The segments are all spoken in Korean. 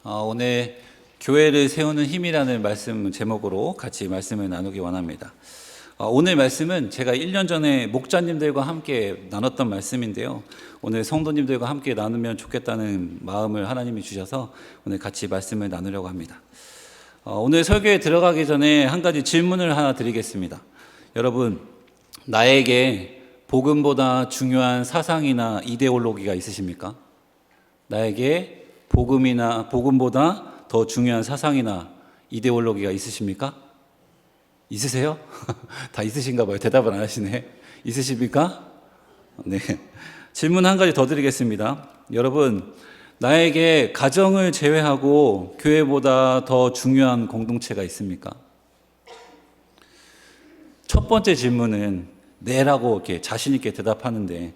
오늘 교회를 세우는 힘이라는 말씀 제목으로 같이 말씀을 나누기 원합니다. 오늘 말씀은 제가 1년 전에 목자님들과 함께 나눴던 말씀인데요. 오늘 성도님들과 함께 나누면 좋겠다는 마음을 하나님이 주셔서 오늘 같이 말씀을 나누려고 합니다. 오늘 설교에 들어가기 전에 한 가지 질문을 하나 드리겠습니다. 여러분, 나에게 복음보다 중요한 사상이나 이데올로기가 있으십니까? 나에게 복음보다 더 중요한 사상이나 이데올로기가 있으십니까? 있으세요? 다 있으신가 봐요. 대답을 안 하시네. 있으십니까? 네. 질문 한 가지 더 드리겠습니다. 여러분, 나에게 가정을 제외하고 교회보다 더 중요한 공동체가 있습니까? 첫 번째 질문은 네라고 이렇게 자신 있게 대답하는데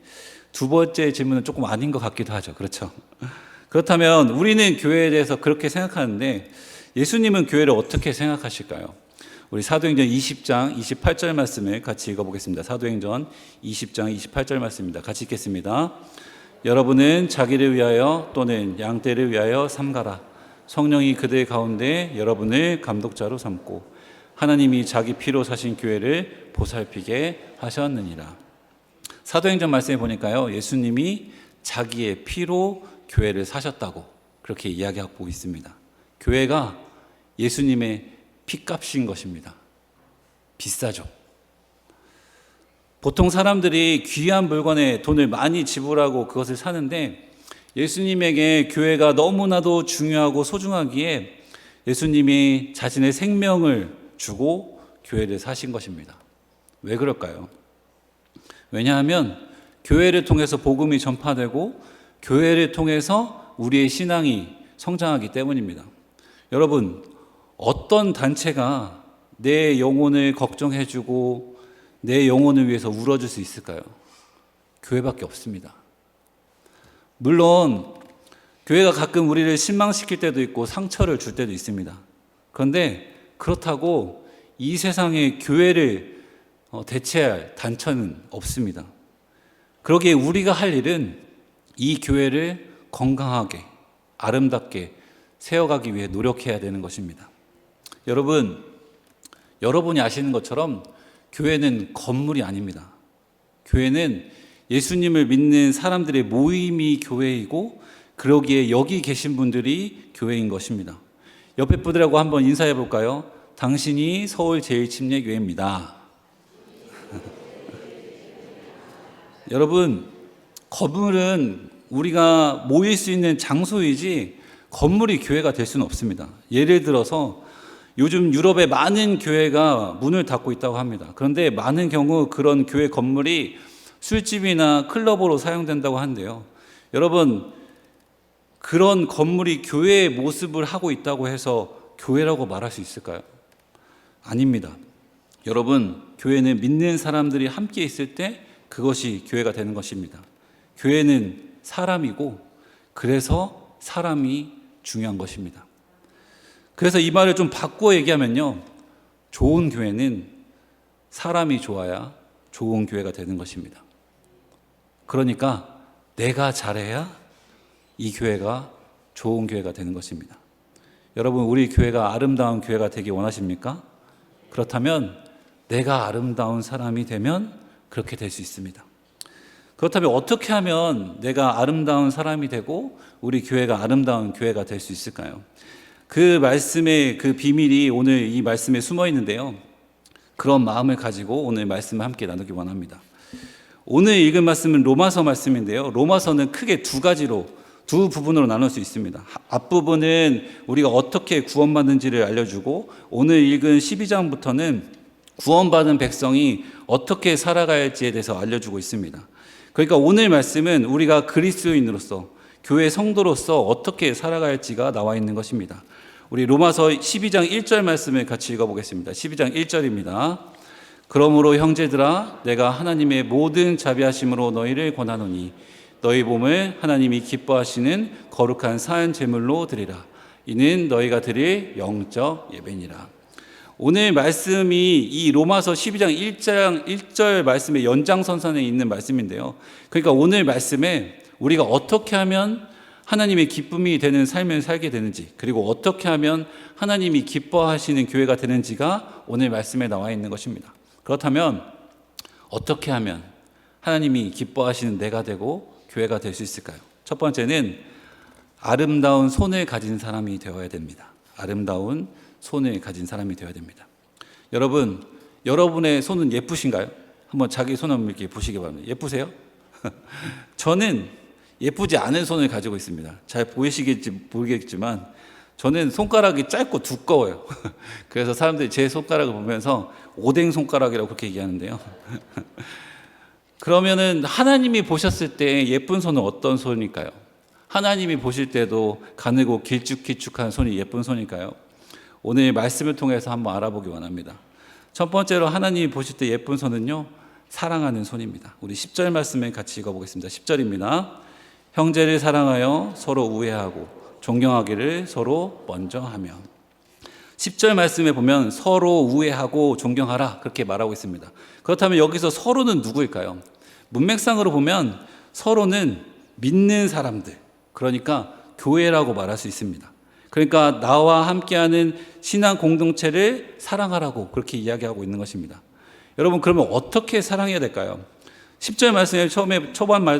두 번째 질문은 조금 아닌 것 같기도 하죠. 그렇죠? 그렇다면 우리는 교회에 대해서 그렇게 생각하는데 예수님은 교회를 어떻게 생각하실까요? 우리 사도행전 20장 28절 말씀을 같이 읽어보겠습니다. 사도행전 20장 28절 말씀입니다. 같이 읽겠습니다. 여러분은 자기를 위하여 또는 양떼를 위하여 삼가라. 성령이 그들 가운데 여러분을 감독자로 삼고 하나님이 자기 피로 사신 교회를 보살피게 하셨느니라. 사도행전 말씀에 보니까요, 예수님이 자기의 피로 교회를 사셨다고 그렇게 이야기하고 있습니다. 교회가 예수님의 피값인 것입니다. 비싸죠. 보통 사람들이 귀한 물건에 돈을 많이 지불하고 그것을 사는데 예수님에게 교회가 너무나도 중요하고 소중하기에 예수님이 자신의 생명을 주고 교회를 사신 것입니다. 왜 그럴까요? 왜냐하면 교회를 통해서 복음이 전파되고 교회를 통해서 우리의 신앙이 성장하기 때문입니다. 여러분, 어떤 단체가 내 영혼을 걱정해주고 내 영혼을 위해서 울어줄 수 있을까요? 교회밖에 없습니다. 물론 교회가 가끔 우리를 실망시킬 때도 있고 상처를 줄 때도 있습니다. 그런데 그렇다고 이 세상에 교회를 대체할 단체는 없습니다. 그러기에 우리가 할 일은 이 교회를 건강하게 아름답게 세워가기 위해 노력해야 되는 것입니다. 여러분이 아시는 것처럼 교회는 건물이 아닙니다. 교회는 예수님을 믿는 사람들의 모임이 교회이고 그러기에 여기 계신 분들이 교회인 것입니다. 옆에 분들하고 한번 인사해 볼까요? 당신이 서울 제일침례교회입니다. 여러분, 건물은 우리가 모일 수 있는 장소이지 건물이 교회가 될 수는 없습니다. 예를 들어서 요즘 유럽의 많은 교회가 문을 닫고 있다고 합니다. 그런데 많은 경우 그런 교회 건물이 술집이나 클럽으로 사용된다고 하는데요. 여러분, 그런 건물이 교회의 모습을 하고 있다고 해서 교회라고 말할 수 있을까요? 아닙니다. 여러분, 교회는 믿는 사람들이 함께 있을 때 그것이 교회가 되는 것입니다. 교회는 사람이고 그래서 사람이 중요한 것입니다. 그래서 이 말을 좀 바꾸어 얘기하면요, 좋은 교회는 사람이 좋아야 좋은 교회가 되는 것입니다. 그러니까 내가 잘해야 이 교회가 좋은 교회가 되는 것입니다. 여러분, 우리 교회가 아름다운 교회가 되기 원하십니까? 그렇다면 내가 아름다운 사람이 되면 그렇게 될 수 있습니다. 그렇다면 어떻게 하면 내가 아름다운 사람이 되고 우리 교회가 아름다운 교회가 될 수 있을까요? 그 말씀의 그 비밀이 오늘 이 말씀에 숨어 있는데요. 그런 마음을 가지고 오늘 말씀을 함께 나누기 원합니다. 오늘 읽은 말씀은 로마서 말씀인데요. 로마서는 크게 두 부분으로 나눌 수 있습니다. 앞부분은 우리가 어떻게 구원받는지를 알려주고 오늘 읽은 12장부터는 구원받은 백성이 어떻게 살아가야 할지에 대해서 알려주고 있습니다. 그러니까 오늘 말씀은 우리가 그리스도인으로서 교회 성도로서 어떻게 살아가야 할지가 나와 있는 것입니다. 우리 로마서 12장 1절 말씀을 같이 읽어보겠습니다. 12장 1절입니다. 그러므로 형제들아, 내가 하나님의 모든 자비하심으로 너희를 권하노니 너희 몸을 하나님이 기뻐하시는 거룩한 산 제물로 드리라. 이는 너희가 드릴 영적 예배니라. 오늘 말씀이 이 로마서 12장 1절 말씀의 연장선상에 있는 말씀인데요. 그러니까 오늘 말씀에 우리가 어떻게 하면 하나님의 기쁨이 되는 삶을 살게 되는지, 그리고 어떻게 하면 하나님이 기뻐하시는 교회가 되는지가 오늘 말씀에 나와 있는 것입니다. 그렇다면 어떻게 하면 하나님이 기뻐하시는 내가 되고 교회가 될 수 있을까요? 첫 번째는 아름다운 손을 가진 사람이 되어야 됩니다. 아름다운 손을 가진 사람이 되어야 됩니다. 여러분, 여러분의 손은 예쁘신가요? 한번 자기 손 한번 이렇게 보시기 바랍니다. 예쁘세요? 저는 예쁘지 않은 손을 가지고 있습니다. 잘 보이시겠지 모르겠지만 저는 손가락이 짧고 두꺼워요. 그래서 사람들이 제 손가락을 보면서 오뎅 손가락이라고 그렇게 얘기하는데요. 그러면은 하나님이 보셨을 때 예쁜 손은 어떤 손일까요? 하나님이 보실 때도 가늘고 길쭉길쭉한 손이 예쁜 손일까요? 오늘 말씀을 통해서 한번 알아보기 원합니다. 첫 번째로 하나님이 보실 때 예쁜 손은요, 사랑하는 손입니다. 우리 10절 말씀을 같이 읽어보겠습니다. 10절입니다. 형제를 사랑하여 서로 우애하고 존경하기를 서로 먼저 하며. 10절 말씀에 보면 서로 우애하고 존경하라 그렇게 말하고 있습니다. 그렇다면 여기서 서로는 누구일까요? 문맥상으로 보면 서로는 믿는 사람들, 그러니까 교회라고 말할 수 있습니다. 그러니까 나와 함께하는 신앙 공동체를 사랑하라고 그렇게 이야기하고 있는 것입니다. 여러분, 그러면 어떻게 사랑해야 될까요? 10절 말씀에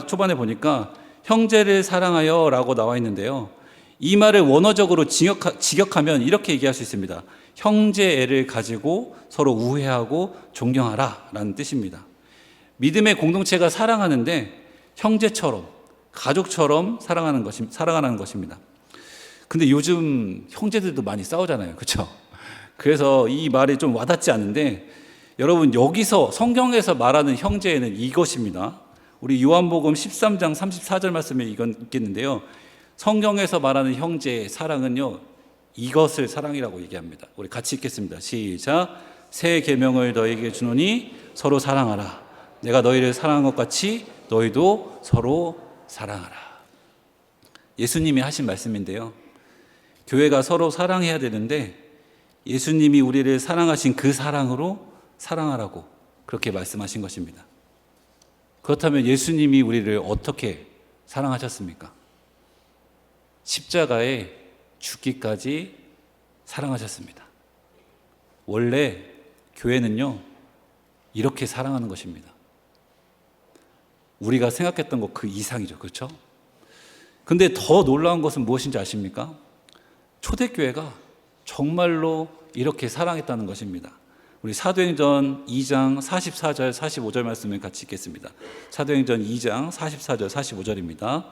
초반에 보니까 형제를 사랑하여 라고 나와 있는데요. 이 말을 원어적으로 직역하면 이렇게 얘기할 수 있습니다. 형제애를 가지고 서로 우애하고 존경하라 라는 뜻입니다. 믿음의 공동체가 사랑하는데 형제처럼, 가족처럼 사랑하는 것입니다. 근데 요즘 형제들도 많이 싸우잖아요. 그렇죠? 그래서 이 말이 좀 와닿지 않은데, 여러분, 여기서 성경에서 말하는 형제애는 이것입니다. 우리 요한복음 13장 34절 말씀에 이건 있겠는데요. 성경에서 말하는 형제의 사랑은요, 이것을 사랑이라고 얘기합니다. 우리 같이 읽겠습니다. 시작. 새 계명을 너희에게 주노니 서로 사랑하라. 내가 너희를 사랑한 것 같이 너희도 서로 사랑하라. 예수님이 하신 말씀인데요. 교회가 서로 사랑해야 되는데 예수님이 우리를 사랑하신 그 사랑으로 사랑하라고 그렇게 말씀하신 것입니다. 그렇다면 예수님이 우리를 어떻게 사랑하셨습니까? 십자가에 죽기까지 사랑하셨습니다. 원래 교회는요, 이렇게 사랑하는 것입니다. 우리가 생각했던 것 그 이상이죠. 그렇죠? 근데 더 놀라운 것은 무엇인지 아십니까? 초대교회가 정말로 이렇게 사랑했다는 것입니다. 우리 사도행전 2장 44절 45절 말씀을 같이 읽겠습니다. 사도행전 2장 44절 45절입니다.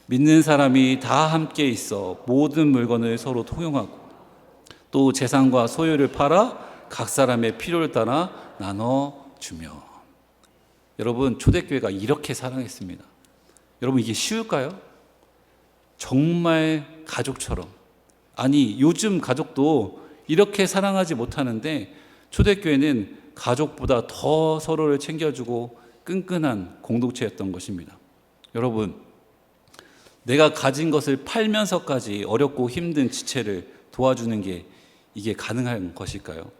믿는 사람이 다 함께 있어 모든 물건을 서로 통용하고 또 재산과 소유를 팔아 각 사람의 필요를 따라 나눠주며. 여러분, 초대교회가 이렇게 사랑했습니다. 여러분, 이게 쉬울까요? 정말 가족처럼, 아니 요즘 가족도 이렇게 사랑하지 못하는데 초대교회는 가족보다 더 서로를 챙겨주고 끈끈한 공동체였던 것입니다. 여러분, 내가 가진 것을 팔면서까지 어렵고 힘든 지체를 도와주는 게 이게 가능한 것일까요?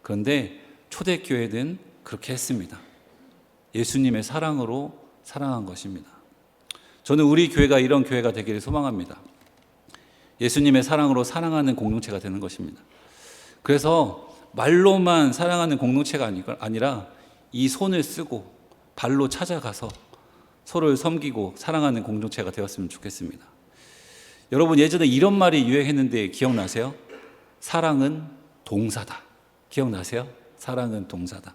그런데 초대교회는 그렇게 했습니다. 예수님의 사랑으로 사랑한 것입니다. 저는 우리 교회가 이런 교회가 되기를 소망합니다. 예수님의 사랑으로 사랑하는 공동체가 되는 것입니다. 그래서 말로만 사랑하는 공동체가 아니라 이 손을 쓰고 발로 찾아가서 서로를 섬기고 사랑하는 공동체가 되었으면 좋겠습니다. 여러분, 예전에 이런 말이 유행했는데 기억나세요? 사랑은 동사다. 기억나세요? 사랑은 동사다.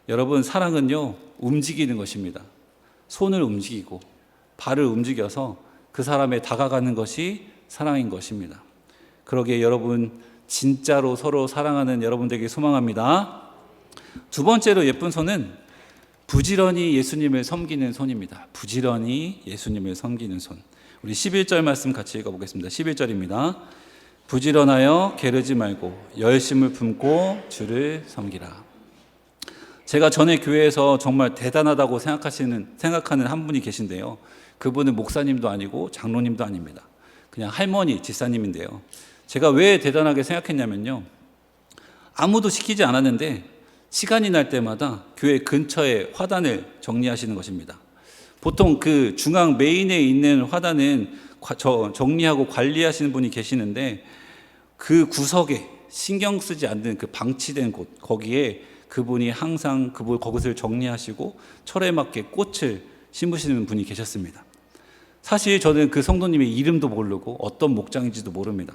여러분, 사랑은요, 움직이는 것입니다. 손을 움직이고 발을 움직여서 그 사람에 다가가는 것이 사랑인 것입니다. 그러기에 여러분, 진짜로 서로 사랑하는 여러분 되길 소망합니다. 두 번째로 예쁜 손은 부지런히 예수님을 섬기는 손입니다. 부지런히 예수님을 섬기는 손. 우리 11절 말씀 같이 읽어보겠습니다. 11절입니다. 부지런하여 게으르지 말고 열심을 품고 주를 섬기라. 제가 전에 교회에서 정말 대단하다고 생각하는 한 분이 계신데요. 그분은 목사님도 아니고 장로님도 아닙니다. 그냥 할머니, 집사님인데요. 제가 왜 대단하게 생각했냐면요. 아무도 시키지 않았는데 시간이 날 때마다 교회 근처에 화단을 정리하시는 것입니다. 보통 그 중앙 메인에 있는 화단은 정리하고 관리하시는 분이 계시는데 그 구석에 신경 쓰지 않는 그 방치된 곳, 거기에 그분이 항상 그곳을 정리하시고 철에 맞게 꽃을 심으시는 분이 계셨습니다. 사실 저는 그 성도님의 이름도 모르고 어떤 목장인지도 모릅니다.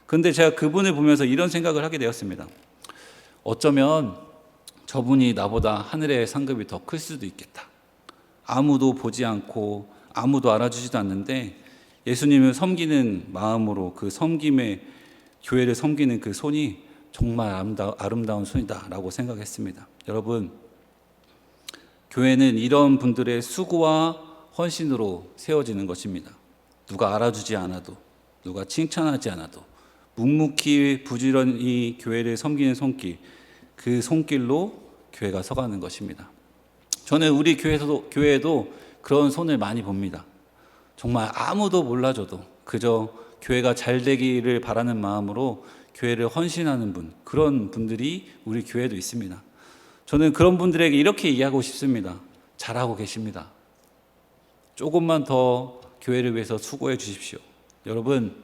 그런데 제가 그분을 보면서 이런 생각을 하게 되었습니다. 어쩌면 저분이 나보다 하늘의 상급이 더 클 수도 있겠다. 아무도 보지 않고 아무도 알아주지도 않는데 예수님을 섬기는 마음으로 그 섬김의 교회를 섬기는 그 손이 정말 아름다운 손이다 라고 생각했습니다. 여러분, 교회는 이런 분들의 수고와 헌신으로 세워지는 것입니다. 누가 알아주지 않아도, 누가 칭찬하지 않아도 묵묵히 부지런히 교회를 섬기는 손길, 그 손길로 교회가 서가는 것입니다. 저는 우리 교회에도 그런 손을 많이 봅니다. 정말 아무도 몰라줘도 그저 교회가 잘 되기를 바라는 마음으로 교회를 헌신하는 분, 그런 분들이 우리 교회에도 있습니다. 저는 그런 분들에게 이렇게 이야기하고 싶습니다. 잘하고 계십니다. 조금만 더 교회를 위해서 수고해 주십시오. 여러분,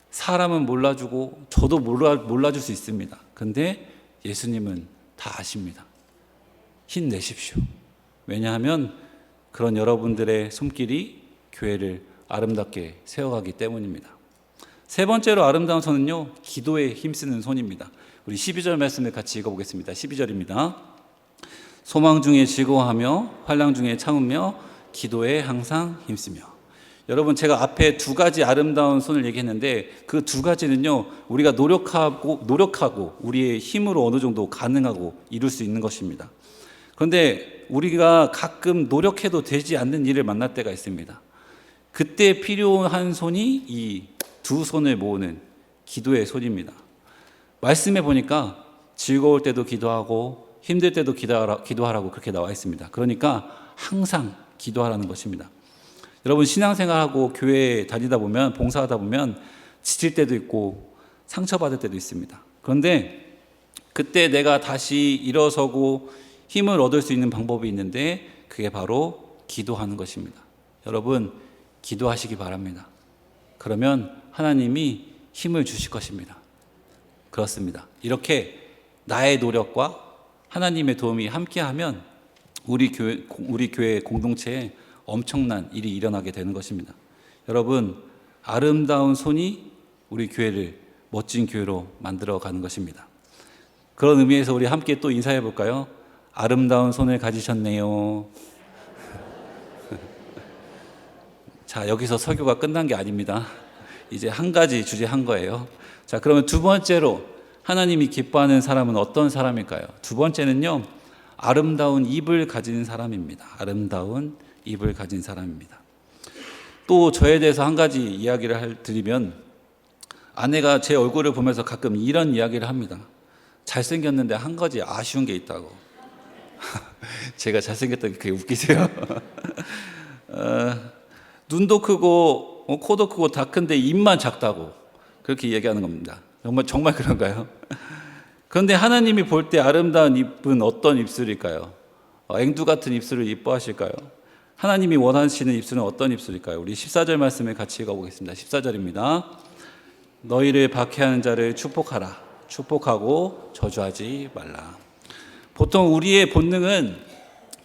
사람은 몰라주고 저도 몰라줄 수 있습니다. 근데 예수님은 다 아십니다. 힘내십시오. 왜냐하면 그런 여러분들의 손길이 교회를 아름답게 세워가기 때문입니다. 세 번째로 아름다운 손은요, 기도에 힘쓰는 손입니다. 우리 12절 말씀을 같이 읽어보겠습니다. 12절입니다. 소망 중에 즐거워하며 환난 중에 참으며 기도에 항상 힘쓰며. 여러분, 제가 앞에 두 가지 아름다운 손을 얘기했는데 그 두 가지는요, 우리가 노력하고 우리의 힘으로 어느 정도 가능하고 이룰 수 있는 것입니다. 그런데 우리가 가끔 노력해도 되지 않는 일을 만날 때가 있습니다. 그때 필요한 손이 이 두 손을 모으는 기도의 손입니다. 말씀해 보니까 즐거울 때도 기도하고 힘들 때도 기도하라고 그렇게 나와 있습니다. 그러니까 항상 기도하라는 것입니다. 여러분, 신앙생활하고 교회 다니다 보면, 봉사하다 보면 지칠 때도 있고 상처받을 때도 있습니다. 그런데 그때 내가 다시 일어서고 힘을 얻을 수 있는 방법이 있는데 그게 바로 기도하는 것입니다. 여러분, 기도하시기 바랍니다. 그러면 하나님이 힘을 주실 것입니다. 그렇습니다. 이렇게 나의 노력과 하나님의 도움이 함께하면 우리 교회 공동체에 엄청난 일이 일어나게 되는 것입니다. 여러분, 아름다운 손이 우리 교회를 멋진 교회로 만들어가는 것입니다. 그런 의미에서 우리 함께 또 인사해 볼까요? 아름다운 손을 가지셨네요. 자, 여기서 설교가 끝난 게 아닙니다. 이제 한 가지 주제 한 거예요. 자, 그러면 두 번째로 하나님이 기뻐하는 사람은 어떤 사람일까요? 두 번째는요, 아름다운 입을 가진 사람입니다. 아름다운 입을 가진 사람입니다. 또 저에 대해서 한 가지 이야기를 드리면, 아내가 제 얼굴을 보면서 가끔 이런 이야기를 합니다. 잘생겼는데 한 가지 아쉬운 게 있다고. 제가 잘생겼다는 게 그게 웃기세요? 눈도 크고 코도 크고 다 큰데 입만 작다고 그렇게 얘기하는 겁니다. 정말 그런가요? 그런데 하나님이 볼 때 아름다운 입은 어떤 입술일까요? 앵두 같은 입술을 이뻐하실까요? 하나님이 원하시는 입술은 어떤 입술일까요? 우리 14절 말씀을 같이 읽어보겠습니다. 14절입니다. 너희를 박해하는 자를 축복하라. 축복하고 저주하지 말라. 보통 우리의 본능은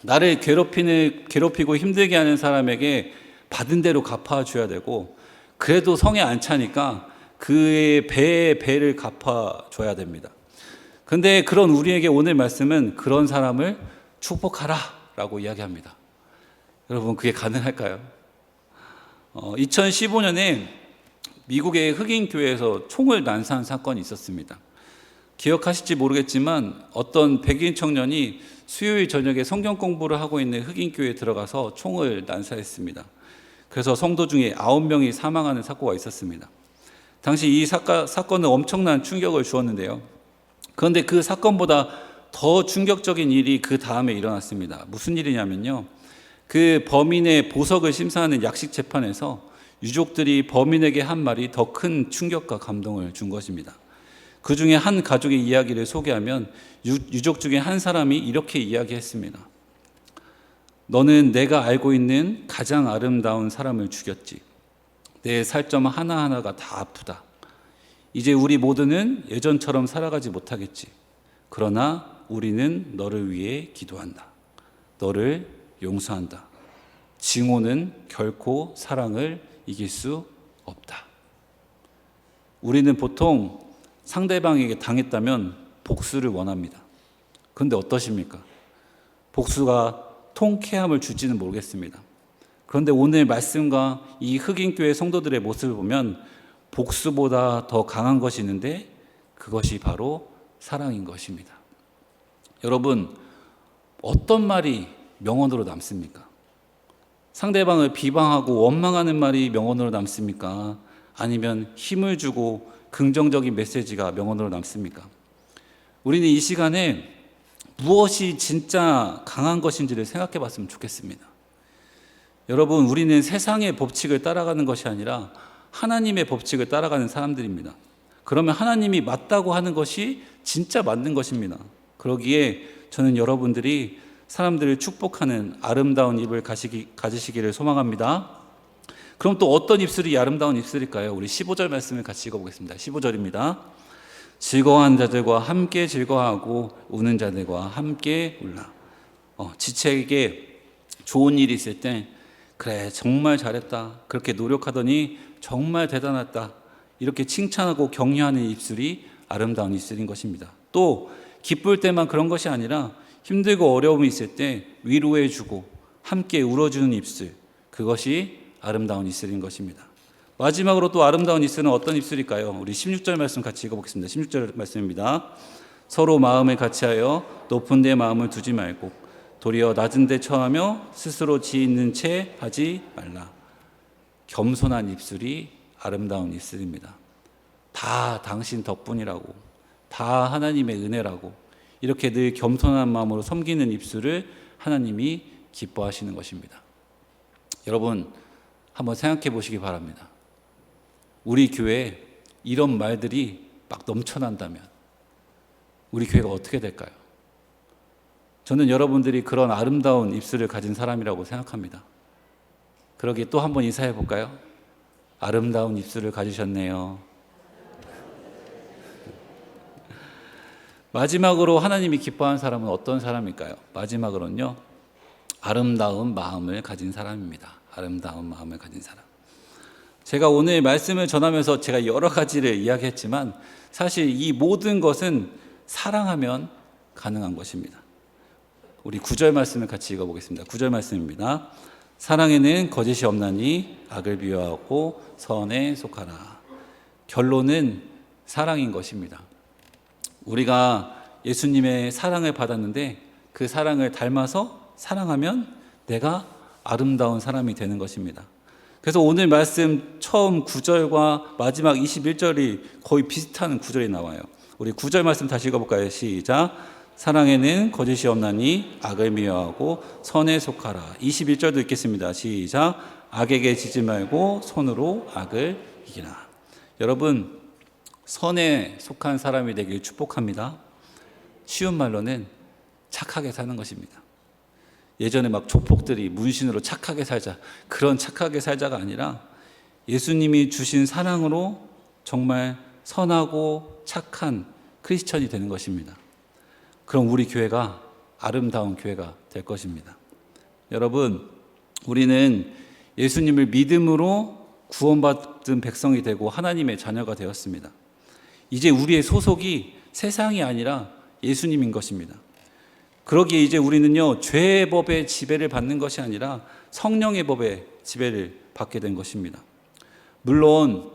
나를 괴롭히고 힘들게 하는 사람에게 받은 대로 갚아줘야 되고, 그래도 성에 안 차니까 그의 배의 배를 갚아줘야 됩니다. 그런데 그런 우리에게 오늘 말씀은 그런 사람을 축복하라 라고 이야기합니다. 여러분, 그게 가능할까요? 2015년에 미국의 흑인 교회에서 총을 난사한 사건이 있었습니다. 기억하실지 모르겠지만 어떤 백인 청년이 수요일 저녁에 성경 공부를 하고 있는 흑인 교회에 들어가서 총을 난사했습니다. 그래서 성도 중에 9명이 사망하는 사고가 있었습니다. 당시 이 사건은 엄청난 충격을 주었는데요. 그런데 그 사건보다 더 충격적인 일이 그 다음에 일어났습니다. 무슨 일이냐면요, 그 범인의 보석을 심사하는 약식 재판에서 유족들이 범인에게 한 말이 더 큰 충격과 감동을 준 것입니다. 그 중에 한 가족의 이야기를 소개하면 유족 중에 한 사람이 이렇게 이야기했습니다. 너는 내가 알고 있는 가장 아름다운 사람을 죽였지. 내 살점 하나하나가 다 아프다. 이제 우리 모두는 예전처럼 살아가지 못하겠지. 그러나 우리는 너를 위해 기도한다. 너를 용서한다. 증오는 결코 사랑을 이길 수 없다. 우리는 보통 상대방에게 당했다면 복수를 원합니다. 그런데 어떠십니까? 복수가 통쾌함을 줄지는 모르겠습니다. 그런데 오늘 말씀과 이 흑인교회 성도들의 모습을 보면 복수보다 더 강한 것이 있는데 그것이 바로 사랑인 것입니다. 여러분, 어떤 말이 명언으로 남습니까? 상대방을 비방하고 원망하는 말이 명언으로 남습니까? 아니면 힘을 주고 긍정적인 메시지가 명언으로 남습니까? 우리는 이 시간에 무엇이 진짜 강한 것인지를 생각해 봤으면 좋겠습니다. 여러분, 우리는 세상의 법칙을 따라가는 것이 아니라 하나님의 법칙을 따라가는 사람들입니다. 그러면 하나님이 맞다고 하는 것이 진짜 맞는 것입니다. 그러기에 저는 여러분들이 사람들을 축복하는 아름다운 입을 가지시기를 소망합니다. 그럼 또 어떤 입술이 아름다운 입술일까요? 우리 15절 말씀을 같이 읽어보겠습니다. 15절입니다. 즐거워하는 자들과 함께 즐거워하고 우는 자들과 함께 울라. 지체에게 좋은 일이 있을 때 그래 정말 잘했다, 그렇게 노력하더니 정말 대단했다, 이렇게 칭찬하고 격려하는 입술이 아름다운 입술인 것입니다. 또 기쁠 때만 그런 것이 아니라 힘들고 어려움이 있을 때 위로해주고 함께 울어주는 입술, 그것이 아름다운 입술인 것입니다. 마지막으로 또 아름다운 입술은 어떤 입술일까요? 우리 16절 말씀 같이 읽어보겠습니다. 16절 말씀입니다. 서로 마음을 같이하여 높은 데 마음을 두지 말고 도리어 낮은 데 처하며 스스로 지혜 있는 채 하지 말라. 겸손한 입술이 아름다운 입술입니다. 다 당신 덕분이라고, 다 하나님의 은혜라고, 이렇게 늘 겸손한 마음으로 섬기는 입술을 하나님이 기뻐하시는 것입니다. 여러분, 한번 생각해 보시기 바랍니다. 우리 교회에 이런 말들이 막 넘쳐난다면 우리 교회가 어떻게 될까요? 저는 여러분들이 그런 아름다운 입술을 가진 사람이라고 생각합니다. 그러기에 또 한번 인사해 볼까요? 아름다운 입술을 가지셨네요. 마지막으로 하나님이 기뻐하는 사람은 어떤 사람일까요? 마지막으로는요, 아름다운 마음을 가진 사람입니다. 아름다운 마음을 가진 사람. 제가 오늘 말씀을 전하면서 제가 여러 가지를 이야기했지만 사실 이 모든 것은 사랑하면 가능한 것입니다. 우리 9절 말씀을 같이 읽어보겠습니다. 9절 말씀입니다. 사랑에는 거짓이 없나니 악을 미워하고 선에 속하라. 결론은 사랑인 것입니다. 우리가 예수님의 사랑을 받았는데 그 사랑을 닮아서 사랑하면 내가 아름다운 사람이 되는 것입니다. 그래서 오늘 말씀 처음 9절과 마지막 21절이 거의 비슷한 구절이 나와요. 우리 9절 말씀 다시 읽어볼까요? 시작. 사랑에는 거짓이 없나니 악을 미워하고 선에 속하라. 21절도 읽겠습니다. 시작. 악에게 지지 말고 손으로 악을 이기라. 여러분, 선에 속한 사람이 되길 축복합니다. 쉬운 말로는 착하게 사는 것입니다. 예전에 막 조폭들이 문신으로 착하게 살자, 그런 착하게 살자가 아니라 예수님이 주신 사랑으로 정말 선하고 착한 크리스천이 되는 것입니다. 그럼 우리 교회가 아름다운 교회가 될 것입니다. 여러분, 우리는 예수님을 믿음으로 구원받은 백성이 되고 하나님의 자녀가 되었습니다. 이제 우리의 소속이 세상이 아니라 예수님인 것입니다. 그러기에 이제 우리는요, 죄의 법의 지배를 받는 것이 아니라 성령의 법의 지배를 받게 된 것입니다. 물론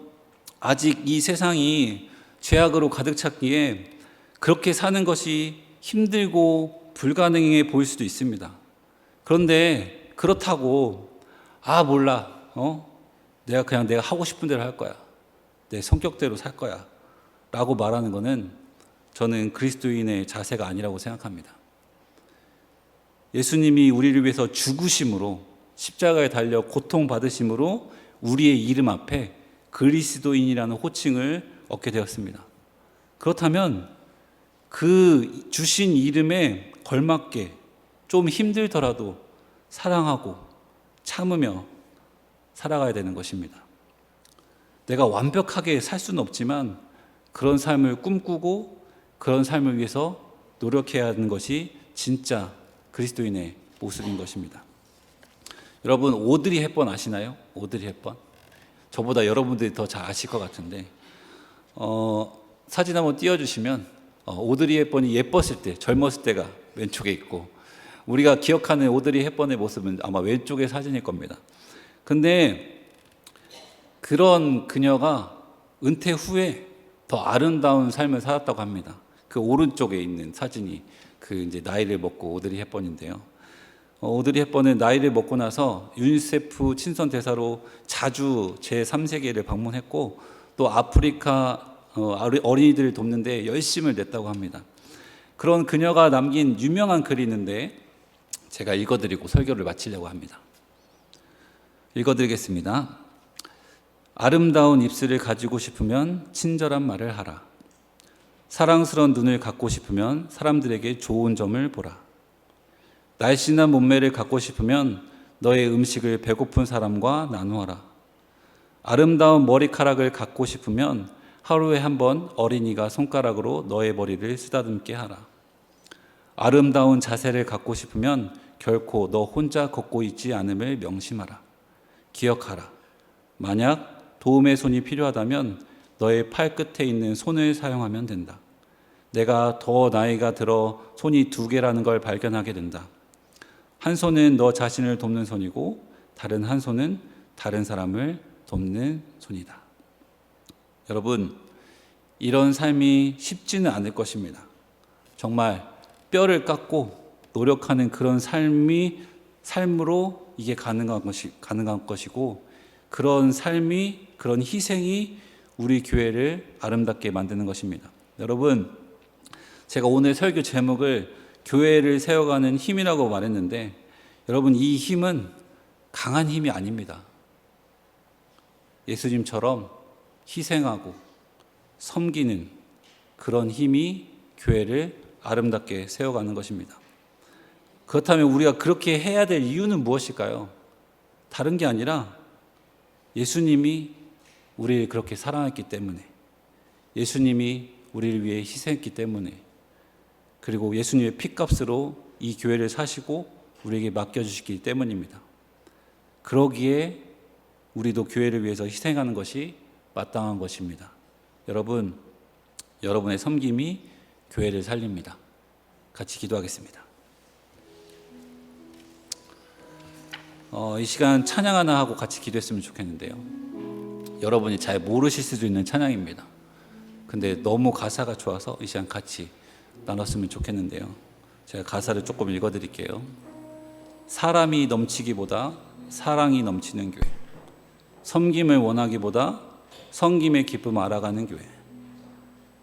아직 이 세상이 죄악으로 가득 찼기에 그렇게 사는 것이 힘들고 불가능해 보일 수도 있습니다. 그런데 그렇다고 몰라, 내가 하고 싶은 대로 할 거야, 내 성격대로 살 거야 라고 말하는 것은 저는 그리스도인의 자세가 아니라고 생각합니다. 예수님이 우리를 위해서 죽으심으로, 십자가에 달려 고통받으심으로 우리의 이름 앞에 그리스도인이라는 호칭을 얻게 되었습니다. 그렇다면 그 주신 이름에 걸맞게 좀 힘들더라도 사랑하고 참으며 살아가야 되는 것입니다. 내가 완벽하게 살 수는 없지만 그런 삶을 꿈꾸고 그런 삶을 위해서 노력해야 하는 것이 진짜 그리스도인의 모습인 것입니다. 여러분, 오드리 헵번 아시나요? 오드리 헵번? 저보다 여러분들이 더 잘 아실 것 같은데 사진 한번 띄워주시면 오드리 헵번이 예뻤을 때, 젊었을 때가 왼쪽에 있고, 우리가 기억하는 오드리 헵번의 모습은 아마 왼쪽의 사진일 겁니다. 근데 그런 그녀가 은퇴 후에 더 아름다운 삶을 살았다고 합니다. 그 오른쪽에 있는 사진이 그 이제 나이를 먹고 오드리 헵번인데요. 오드리 헵번은 나이를 먹고 나서 유니세프 친선 대사로 자주 제3세계를 방문했고, 또 아프리카 어린이들을 돕는데 열심을 냈다고 합니다. 그런 그녀가 남긴 유명한 글이 있는데 제가 읽어드리고 설교를 마치려고 합니다. 읽어드리겠습니다. 아름다운 입술을 가지고 싶으면 친절한 말을 하라. 사랑스러운 눈을 갖고 싶으면 사람들에게 좋은 점을 보라. 날씬한 몸매를 갖고 싶으면 너의 음식을 배고픈 사람과 나누어라. 아름다운 머리카락을 갖고 싶으면 하루에 한 번 어린이가 손가락으로 너의 머리를 쓰다듬게 하라. 아름다운 자세를 갖고 싶으면 결코 너 혼자 걷고 있지 않음을 명심하라. 기억하라. 만약 도움의 손이 필요하다면 너의 팔 끝에 있는 손을 사용하면 된다. 내가 더 나이가 들어 손이 2개라는 걸 발견하게 된다. 한 손은 너 자신을 돕는 손이고 다른 한 손은 다른 사람을 돕는 손이다. 여러분, 이런 삶이 쉽지는 않을 것입니다. 정말 뼈를 깎고 노력하는 그런 삶으로 이게 가능한 것이고, 그런 삶이, 그런 희생이 우리 교회를 아름답게 만드는 것입니다. 여러분, 제가 오늘 설교 제목을 교회를 세워가는 힘이라고 말했는데, 여러분, 이 힘은 강한 힘이 아닙니다. 예수님처럼 희생하고 섬기는 그런 힘이 교회를 아름답게 세워가는 것입니다. 그렇다면 우리가 그렇게 해야 될 이유는 무엇일까요? 다른 게 아니라 예수님이 우리를 그렇게 사랑했기 때문에, 예수님이 우리를 위해 희생했기 때문에, 그리고 예수님의 피값으로 이 교회를 사시고 우리에게 맡겨주시기 때문입니다. 그러기에 우리도 교회를 위해서 희생하는 것이 마땅한 것입니다. 여러분, 여러분의 섬김이 교회를 살립니다. 같이 기도하겠습니다. 이 시간 찬양 하나 하고 같이 기도했으면 좋겠는데요. 여러분이 잘 모르실 수도 있는 찬양입니다. 근데 너무 가사가 좋아서 이 시간 같이 나눴으면 좋겠는데요. 제가 가사를 조금 읽어드릴게요. 사람이 넘치기보다 사랑이 넘치는 교회, 섬김을 원하기보다 섬김의 기쁨 알아가는 교회,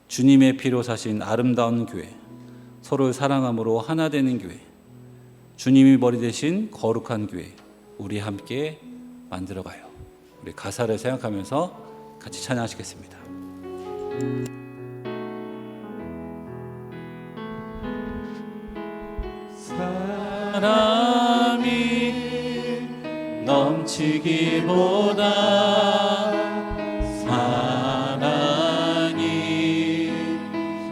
주님의 피로 사신 아름다운 교회, 서로를 사랑함으로 하나 되는 교회, 주님이 머리 대신 거룩한 교회, 우리 함께 만들어가요. 우리 가사를 생각하면서 같이 찬양하시겠습니다. 사랑이 넘치기보다 사랑이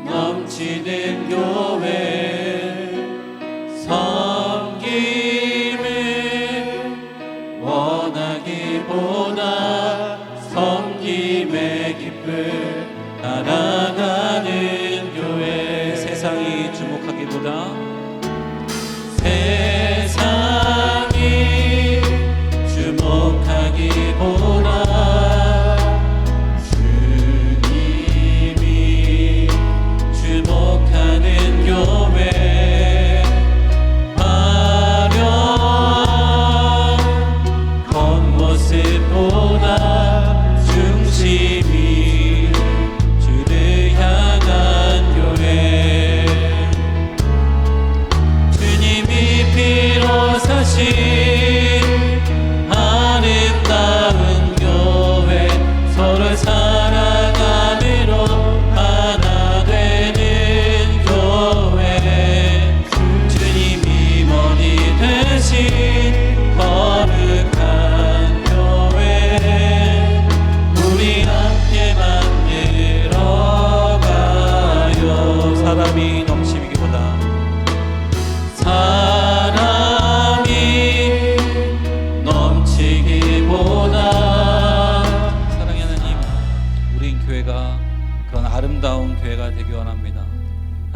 넘치는 교회, 섬김을 원하기보다 섬김의 기쁨 알아가는 교회, 세상이 주목하기보다 주님이 주목하는 교회, 화려한 겉모습보다 중심이 주를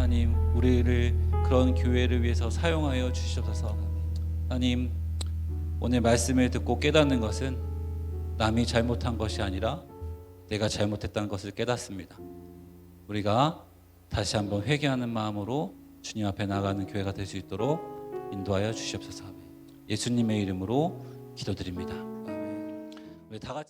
하나님 우리를 그런 교회를 위해서 사용하여 주시옵소서. 하나님 오늘 말씀을 듣고 깨닫는 것은 남이 잘못한 것이 아니라 내가 잘못했다는 것을 깨닫습니다. 우리가 다시 한번 회개하는 마음으로 주님 앞에 나가는 교회가 될 수 있도록 인도하여 주시옵소서. 예수님의 이름으로 기도드립니다. 우리 다 같이